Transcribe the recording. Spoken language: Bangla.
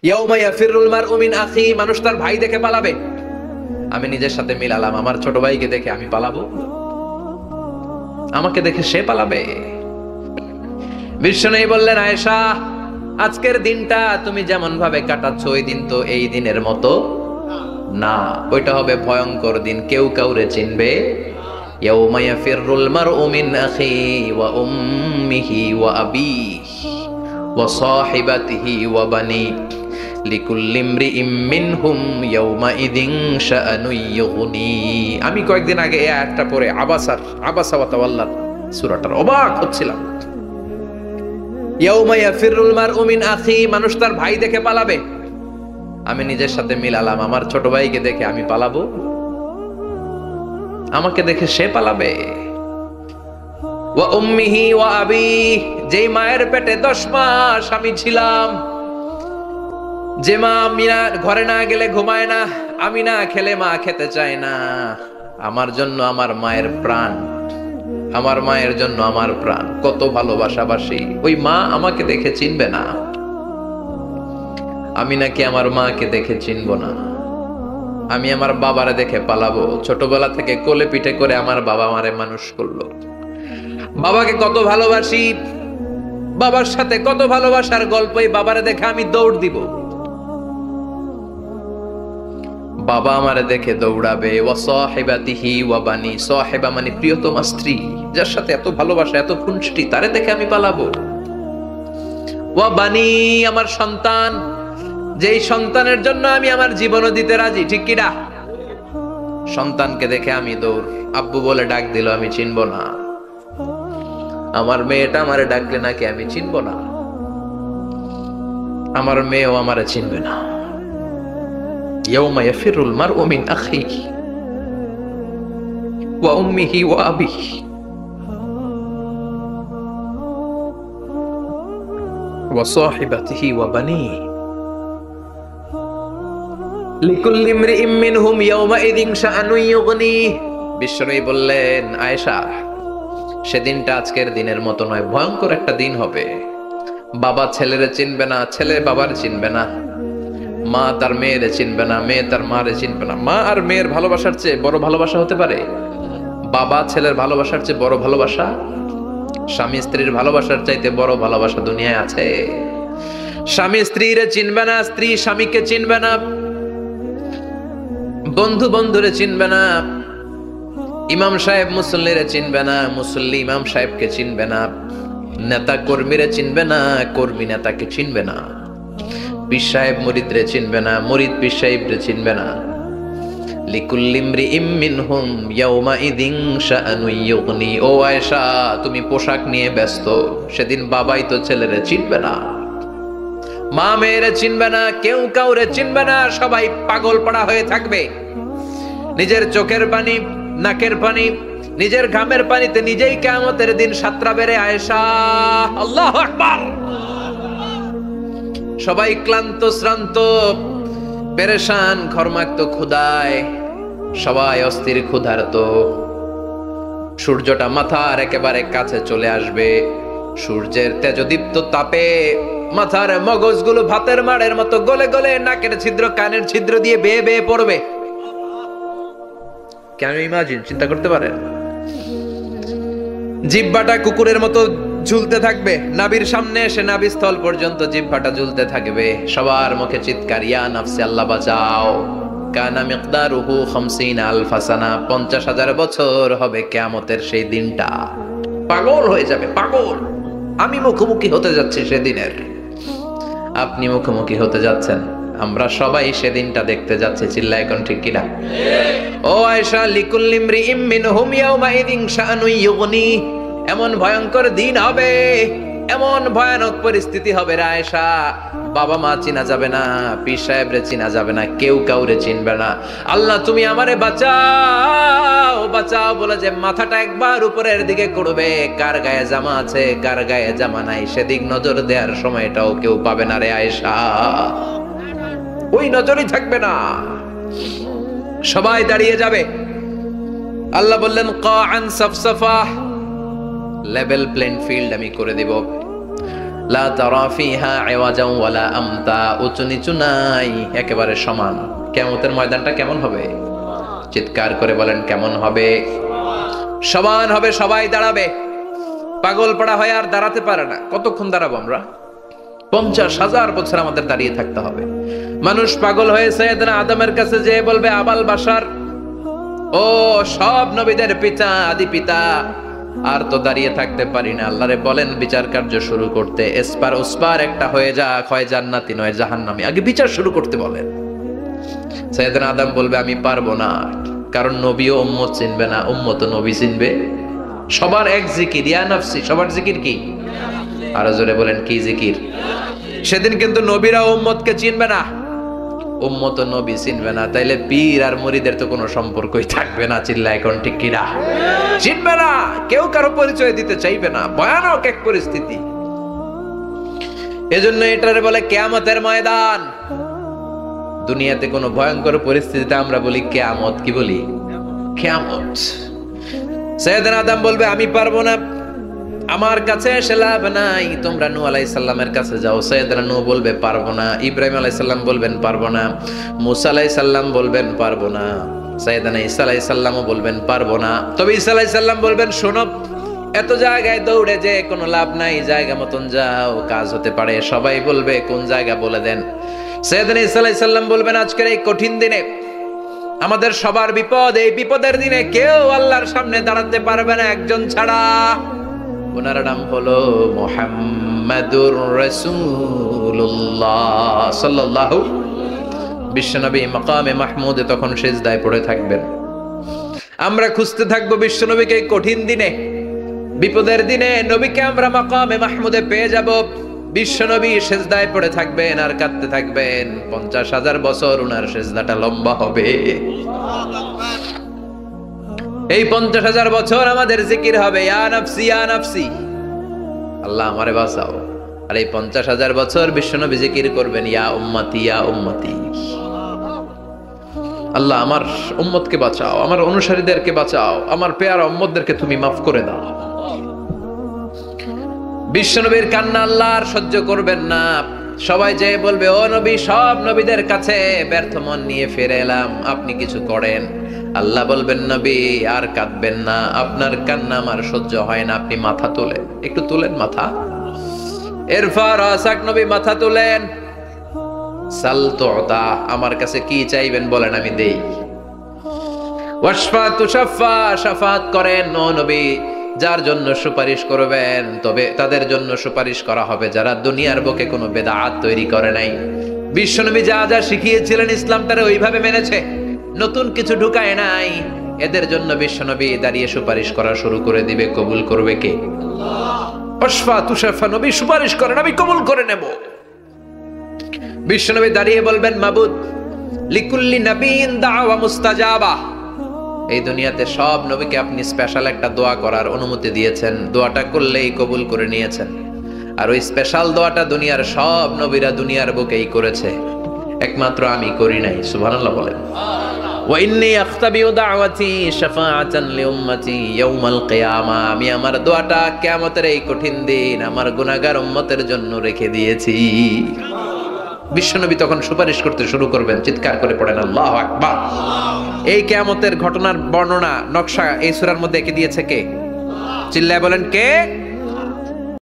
ইয়াউমা ইয়াফিরুল মারউ মিন আখি, মানুষ তার ভাই দেখে পালাবে। আমি নিজের সাথে মিলালাম, আমার ছোট ভাইকে দেখে আমি পালাবো, আমাকে দেখে সে পালাবে। বিশ্বনবী বললেন, আয়েশা, আজকের দিনটা তুমি যেমন ভাবে কাটাচ্ছ ওই দিন তো এই দিনের মতো না, ওইটা হবে ভয়ঙ্কর দিন, কেউ কাউরে চিনবে। ইয়াউমা ইয়াফিরুল মারউ মিন আখি ওয়া উম্মিহি ওয়া আবিহি ওয়া সাহিবাতিহি ওয়া বানি লিকুল্লি ইমরিইম মিনহুম ইয়াউমাইযিন শাআনু ইউগনি। আমি কয়েকদিন আগে এই আয়াতটা পড়ে আবাসা ওয়া তাওয়াল্লা সূরাটার অবাক হচ্ছিলাম। ইয়াউমা ইয়াফিরুল মারউ মিন আখি, মানুষ তার ভাই দেখে পালাবে। আমি নিজের সাথে মিলালাম, আমার ছোট ভাইকে দেখে আমি পালাবো, আমাকে দেখে সে পালাবে। ওয়া উম্মিহি ওয়া আবি, যেই মায়ের পেটে 10 মাস আমি ছিলাম, যে মা মিনা ঘরে না গেলে ঘুমায় না, আমি না খেলে মা খেতে চায় না, আমার জন্য আমার মায়ের প্রাণ, আমার মায়ের জন্য আমার প্রাণ, কত ভালোবাসাবাসী। ওই মা আমাকে দেখে চিনবে না, আমি নাকি আমার মাকে দেখে চিনব না। আমি আমার বাবারে দেখে পালাবো। ছোটবেলা থেকে কোলে পিঠে করে আমার বাবা আমারে মানুষ করলো, বাবাকে কত ভালোবাসি, বাবার সাথে কত ভালোবাসার গল্পই বাবারে দেখে আমি দৌড় দিব, বাবা আমারে দেখে দৌড়াবে। ওয়া সাহিবাতিহি ওয়া বানি, সাহিবা মানে প্রিয়তমা স্ত্রী, যার সাথে এত ভালোবাসা এত খুনসুটি, তারে দেখে আমি পালাবো। ওয়া বানি, আমার সন্তান, যেই সন্তানের জন্য আমি আমার জীবনও দিতে রাজি, ঠিক কি না? সন্তানকে দেখে আমি দৌড়, আব্বু বলে ডাক দিল আমি চিনব না, আমার মেয়েটা আমারে ডাকলে নাকি আমি চিনব না, আমার মেয়েও আমারে চিনবে না। ইয়াউমা ইয়াফিরুল মারউ মিন আখিহি ওয়া উম্মিহি ওয়া আবিহি ওয়া সাহিবাতিহি ওয়া বানিহি লিকুল্লি ইমরিইম মিনহুম ইয়াউমাইযিন শাআনু ইউগনি। বিশ্বনবী বললেন, আয়েশা, সেদিনটা আজকের দিনের মতো নয়, ভয়ঙ্কর একটা দিন হবে। বাবা ছেলেরে চিনবে না, ছেলে বাবার চিনবে না, মা তার মেয়েরে চিনবে না, মেয়ে তার মারে চিনবে না। মা আর মেয়ের ভালোবাসার চেয়ে বড় ভালোবাসা হতে পারে? বাবা ছেলের ভালোবাসার চেয়ে বড় ভালোবাসা? স্বামী স্ত্রীর ভালোবাসার চাইতে বড় ভালোবাসা দুনিয়ায় আছে? স্বামী স্ত্রীরে চিনবে না, স্ত্রী স্বামীকে চিনবে না, বন্ধু বন্ধুরে চিনবে না, ইমাম সাহেব মুসল্লিরে চিনবে না, মুসল্লি ইমাম সাহেবকে চিনবে না, নেতা কর্মীরে চিনবে না, কর্মী নেতাকে চিনবে না, পীর সাহেব মুরিদরে চিনবে না, মুরিদ পীর সাহেবরে চিনবে না। লিকুল্লি ইমরিইম মিনহুম ইয়াউমাইযিন শাআনু ইউগনি। ও আয়েশা, তুমি পোশাক নিয়ে ব্যস্ত, সেদিন বাবাই তো ছেলেরে চিনবে না, মা মেয়েরে চিনবে না, কেউ কাউরে চিনবে না, সবাই পাগল পাড়া হয়ে থাকবে। নিজের চোখের পানি, নাকের পানি, নিজের ঘামের পানিতে নিজেই কিয়ামতের দিন সাতরা বেড়ে। আয়েশা, আল্লাহু আকবার। সবাই ক্লান্ত শ্রান্ত, পেরেশান, ঘর্মাক্ত ক্ষুধায়, সবাই অস্থির ক্ষুধার্ত। সূর্যটা মাথার একেবারে কাছে চলে আসবে, সূর্যের তেজদীপ্ত তাপে মাথার মগজগুলো ভাতের মাড়ের মতো গলে গলে নাকের ছিদ্র কানের ছিদ্র দিয়ে বেয়ে বেয়ে পড়বে। কেন ইমাজিন, চিন্তা করতে পারেন? জিহ্বাটা কুকুরের মতো ঝুলতে থাকবে, নাভির সামনে এসে নাভিস্থল পর্যন্ত জিহ্বাটা ঝুলতে থাকবে। সবার মুখে চিৎকার, ইয়া নাফসি, আল্লাহ বাঁচাও। কানা মিকদারুহু 50,000 সানা, 50,000 বছর হবে কিয়ামতের সেই দিনটা। পাগল হয়ে যাবে, পাগল। আমি মুখোমুখি হতে যাচ্ছি সেদিনের, আপনি মুখোমুখি হতে যাচ্ছেন, আমরা সবাই সেদিনটা দেখতে যাচ্ছি। চিল্লায় এখন ঠিক কিনা? ও আয়েশা, লিকুল্লি ইমরিইম মিনহুম ইয়াউমাইযিন শাআনু ইউগনি। এমন ভয়ঙ্কর দিন হবে, এমন ভয়ানক পরিস্থিতি হবে রে আয়েশা, বাবা মা চিনা যাবে না, পীর সাহেবরে চিনা যাবে না, কেউ কাউরে চিনবে না। আল্লাহ তুমি আমারে বাঁচাও, বাঁচাও বলে যে মাথাটা একবার উপরের দিকে করবে, কার গায়ে জামা আছে কার গায়ে জামা নাই সেদিক নজর দেওয়ার সময়টাও কেউ পাবে না রে আয়েশা, ওই নজরই থাকবে না, সবাই দাঁড়িয়ে যাবে। আল্লাহ বললেন, কাআন সাফসাফা, লেভেল প্লেন ফিল্ড আমি করে দেব। লা তারা ফিহা ইওয়াজান ওয়ালা আমতা, উঁচু নিচু নাই, একেবারে সমান। কিয়ামতের ময়দানটা কেমন হবে? চিৎকার করে বলেন কেমন হবে? সমান হবে, সবাই দাঁড়াবে। পাগল পাড়া হয়ে আর দাঁড়াতে পারে না। কতক্ষণ দাঁড়াবো আমরা? 50,000 বছর আমাদের দাঁড়িয়ে থাকতে হবে। মানুষ পাগল হয়ে সাইয়েদনা আদমের কাছে যেয়ে বলবে, আবাল বাশার, ও সব নবীদের পিতা, আদি পিতা, আর তো দাঁড়িয়ে থাকতে পারি না। আল্লাহরে বলেন বিচার কার্য শুরু করতে। এসপার ওসপার একটা হয়ে যাক, হয় জান্নাতি নয় জাহান্নামী, আগে বিচার শুরু করতে বলেন। সাইয়েদনা আদম বলবে, আমি পারবো না, কারণ নবীও উম্মত চিনবে না, উম্মত নবী চিনবে। সবার এক জিকির, ইয়া নাফসি। সবার জিকির কি? আরো জোরে বলেন, কি জিকির? সেদিন কিন্তু নবীরা উম্মতকে চিনবে না, উম্মত নবী চিনবে না। তাইলে পীর আর মুরিদের তো কোনো সম্পর্কই থাকবে না। চিল্লা এখন ঠিক কিনা? চিনবে না, কেউ কারো পরিচয় দিতে চাইবে না। ভয়ানক এক পরিস্থিতি। এজন্য এটারে বলে কিয়ামতের ময়দান। দুনিয়াতে কোনো ভয়ঙ্কর পরিস্থিতিতে আমরা বলি কিয়ামত। কি বলি? কিয়ামত। সাইয়েদনা আদম বলবে, আমি পারবো না, আমার কাছে এসে লাভ নাই, তোমরা নূহ আলাইহিস সালামের কাছে যাও। সাইয়েদনা নূহ বলবে পারবো না, ইব্রাহিম আলাইহিস সালাম বলবেন পারবো না, মূসা আলাইহিস সালাম বলবেন পারবো না, সাইয়েদনা ঈসা আলাইহিস সালামও বলবেন পারবো না। তবে ঈসা আলাইহিস সালাম বলবেন, শোনো, এত জায়গায় দৌড়ে যে কোনো লাভ নাই, জায়গা মতন যাও, কাজ হতে পারে। সবাই বলবে কোন জায়গা বলে দেন। সাইয়েদনা ঈসা আলাইহিস সালাম বলবেন, আজকের এই কঠিন দিনে আমাদের সবার বিপদ, এই বিপদের দিনে কেউ আল্লাহর সামনে দাঁড়াতে পারবে না একজন ছাড়া। ওনার নাম হলো মুহাম্মাদুর রাসূলুল্লাহ সাল্লাল্লাহু। বিশ্বনবী মাকামে মাহমুদে তখন সিজদায় পড়ে থাকবেন। আমরা খুঁজতে থাকবো বিশ্বনবীকে এই কঠিন দিনে, বিপদের দিনে নবীকে আমরা মাকামে মাহমুদে পেয়ে যাব। বিশ্বনবী সিজদায় পড়ে থাকবেন আর কাঁদতে থাকবেন। 50,000 বছর ওনার সিজদাটা লম্বা হবে। এই 50,000 বছর আমাদের জিকির হবে, ইয়া নাফসি ইয়া নাফসি, আল্লাহ আমারে বাঁচাও। আর এই 50,000 বছর বিশ্বনবী জিকির করবেন, ইয়া উম্মতি ইয়া উম্মতি, আল্লাহ আমার উম্মতকে বাঁচাও, আমার অনুসারীদেরকে বাঁচাও, আমার পেয়ারা উম্মতদেরকে তুমি মাফ করে দাও। বিশ্বনবীর কান্না আল্লাহ আর সহ্য করবেন না। সবাই যে বলবে, ও নবী, সব নবীদের কাছে ব্যর্থ মন নিয়ে ফিরে এলাম, আপনি কিছু করেন। আল্লাহ বলবেন, নবী আর কাঁদবেন না, আপনার কান্না আমার সহ্য হয় না, আপনি মাথা তোলেন, একটু তুলেন মাথা। এরপর আসাক নবী মাথা তুলেন। সাল তুতা, আমার কাছে কি চাইবেন বলেন, আমি দেই। ওয়াশফা তুশাফা, শাফাত করেন। ও নবী, যার জন্য সুপারিশ করবেন, তবে তাদের জন্য সুপারিশ করা হবে যারা দুনিয়ার বুকে কোনো বেদাত তৈরি করে নাই। বিশ্বনবী যা যা শিখিয়েছিলেন ইসলাম তারা ওইভাবে মেনেছে, নতুন কিছু ঢুকায় নাই। এদের জন্য বিশ্বনবী দাঁড়িয়ে সুপারিশ করা শুরু করে দিবে। কবুল করবে কে? ওয়াশফা তুশাফা, নবী সুপারিশ করেন, আমি কবুল করে নেব। বিশ্বনবী দাঁড়িয়ে বলবেন, মাবুদ, লিকুল্লি নবিয়্যিন দাওয়া মুস্তাজাবা। এই দুনিয়াতে সব নবীকে আপনি স্পেশাল একটা দোয়া করার অনুমতি দিয়েছেন, দোয়াটা করলেই কবুল করে নিয়েছেন। আর ওই স্পেশাল দোয়াটা দুনিয়ার সব নবীরা দুনিয়ার বুকেই করেছে, একমাত্র আমি করি নাই। সুবহানাল্লাহ বলেন। ওয়া ইন্নী আখতাবিউ দাওয়াতি শাফাআতান লিউম্মতি ইয়াউমাল কিয়ামা, আমি আমার দোয়াটা কিয়ামতের এই কঠিন দিন আমার গুনাহগার উম্মতের জন্য রেখে দিয়েছি। বিশ্বনবী তখন সুপারিশ করতে শুরু করবেন। চিৎকার করে পড়েন আল্লাহু আকবার। এই কিয়ামতের ঘটনার বর্ণনা নকশা এই সূরার মধ্যে এঁকে দিয়েছে কে? চিল্লায় বলেন কে?